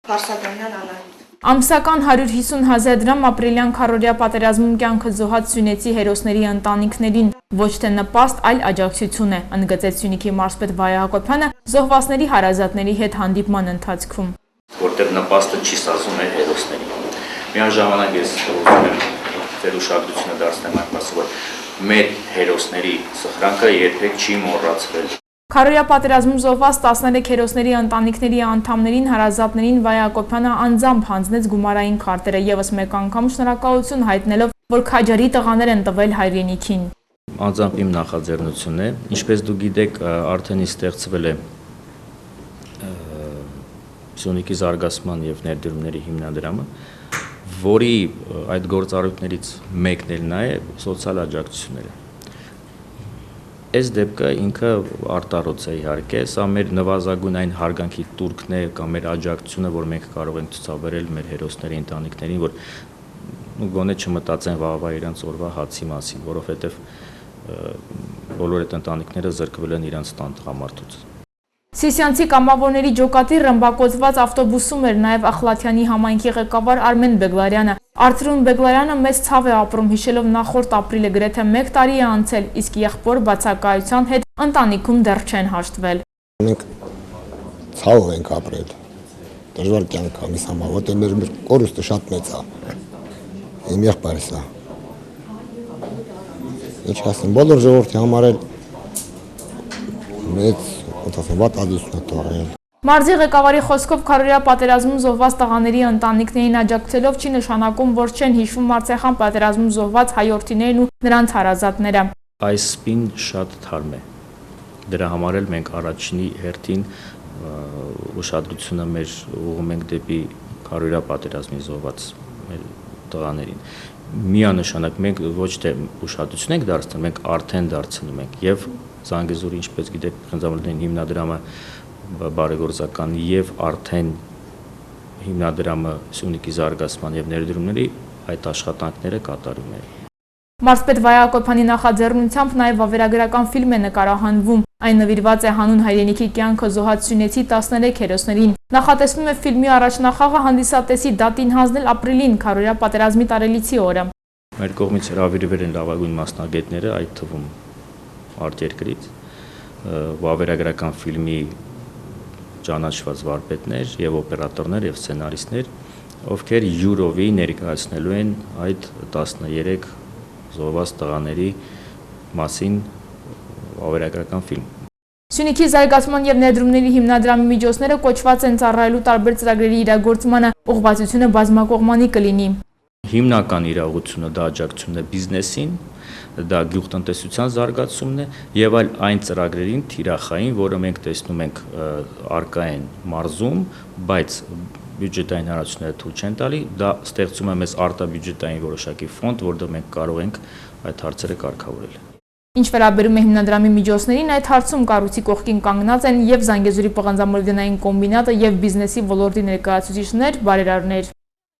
Փարսադանյան Անահիտ։ Ամսական 150,000 դրամ ապրիլյան քառօրյա պատերազմում կյանքը զոհած Սյունեցի հերոսների ընտանիքներին ոչ թե նպաստ, այլ աջակցություն է, ընդգծեց Սյունիքի մարզպետ Վայա Հակոբյանը զոհվածների հարազատների հետ հանդիպման ընթացքում։ Որտեղ նպաստը չի ստացվում մեր հերոսներին։ Միաժամանակ ես ուզում եմ ձեր ուշադրությունը դարձնեմ այն մասը, որ մեր հերոսների սխրանքը երբեք չի մոռացվել։ Քառօրյա պատերազմում զոհված 13 հերոսների ընտանիքների անդամներին հարազատներին Վայա Հակոբյանը անձամբ հանձնեց գումարային քարտերը ևս մեկ անգամ շնորհակալություն հայտնելով, որ քաջարի տղաներ են տվել հայրենիքին։ Անձամբ իմ նախաձեռնությունն է, ինչպես դուք գիտեք, արդեն ստեղծվել է Սյունիքի զարգացման եւ ներդրումների հիմնադրամը, որի այդ գործառույթներից մեկն էլ նա է սոցիալ աջակցությունները։ Այս դեպքը ինքը արտառոց է իհարկե, սա մեր նվազագույն այն հարգանքի տուրքն է կամ մեր աջակցությունը, որ մենք կարող ենք ցուցաբերել մեր հերոսների ընտանիքներին, որ գոնե չմտածեն վաղվա իրենց օրվա հացի մասին, որովհետև բոլոր այդ ընտանիքները զրկվել են իրենց տան տղամարդուց։ Սիսյանցի կամավորների ջոկատի ռմբակոծված ավտոբուսում էր նաև Ախլաթյանի համայնքի ղեկավար Արմեն Բեգլարյանը։ Արծրուն Բեգլարյանը մեծ ցավ է ապրում, հիշելով նախորդ ապրիլը գրեթե 1 տարի է անցել, իսկ եղբոր բացակայության հետ ընտանիքում դեռ չեն հաշտվել։ Մենք ցավով ենք ապրել, դժվար կյանք ամիս համար, որտեղ մեր կորուստը շատ մեծ է։ Իմ եղբայրս է։ Ինչ ասեմ, բոլոր ժողովրդի համար էլ մեծ վատ ազդեցություն է թողել։ Մարզի ղեկավարի խոսքով քառօրյա պատերազմում զոհված տղաների ընտանիքներին աջակցելով չի նշանակում, որ չեն հիշվում Արցախյան պատերազմում զոհված հայորդիներն ու նրանց հարազատները։ Այս սպին շատ թարմ է։ Դրա համար էլ մենք առաջինի հերթին ուշադրությունը մեր ուղղում ենք դեպի քառօրյա պատերազմի զոհված մեր տղաներին։ Միանշանակ մենք ոչ թե ուշադրություն ենք դարձնում, մենք արդեն դարձնում ենք եւ Զանգեզուրի, ինչպես գիտեք, Խնձորեսկի հիմնադրամը բարեգործական եւ արդեն հիմնադրամը Սյունիքի զարգացման եւ ներդրումների այդ աշխատանքները կատարում է։ Մարզպետ Վայա Հակոբյանի նախաձեռնությամբ նաև վավերագրական ֆիլմ է նկարահանվում։ Այն նվիրված է հանուն հայրենիքի կյանքը զոհած Սյունեցի 13 հերոսներին։ Նախատեսվում է ֆիլմի առաջնախաղը հանդիսատեսի դատին հանձնել ապրիլին քառօրյա պատերազմի տարելիցի օրը։ Մեր կողմից հրավիրվել են լավագույն մասնագետները, այդ թվում արտերկրից, վավերագրական ֆիլմի ճանաչված վարպետներ եւ օպերատորներ եւ սցենարիստներ, ովքեր յուրովի ներկայացնելու են այդ 13 զոհված տղաների մասին վավերագրական ֆիլմ։ Սյունիքի զարգացման եւ ներդրումների հիմնադրամի միջոցները կոչված են ծառայելու տարբեր ծրագրերի իրագործմանը, ուղղվածությունը բազմակողմանի կլինի։ Հիմնական իրողությունը դա աջակցությունն է բիզնեսին, դա գյուղատնտեսության զարգացումն է եւ այլ այն ծրագրերին թիրախային, որը մենք տեսնում ենք արկա են մարզում, բայց բյուջետային հարցությունները թույլ չեն տալի, դա ստեղծում է մեզ արտաբյուջետային որոշակի ֆոնդ, որտեղ մենք կարող ենք այդ հարցերը կարգավորել։ Ինչ վերաբերում է հիմնադրամի միջոցներին, այդ հարցում կառույցի կողքին կանգնած են եւ Զանգեզուրի պղնձամոլիբդենային կոմբինատը եւ բիզնեսի ոլորտի ներկայացուցիչներ, բարերարներ։